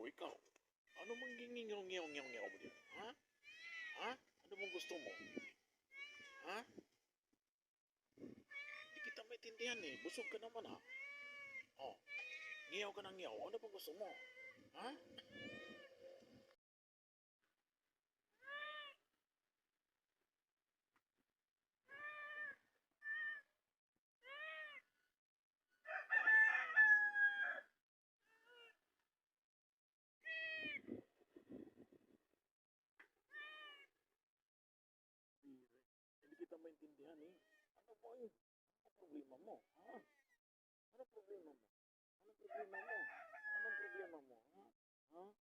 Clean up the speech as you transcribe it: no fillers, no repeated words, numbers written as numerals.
ikaw. Ano mang gingingaw-ngaw-ngaw mo dyan? Ha? Ha? Ano mong gusto mo? Ha? Hindi kita maintindihan eh. Busog ka naman ha. Oh, ngiyaw ka ng ngiyaw. Ano bang gusto mo? Ha? Hindi kita maintindihan eh. Ano ba eh? Ano problema mo? Ha? Ano problema mo? Ano problema mo? Anong problema mo? Ha? Ha?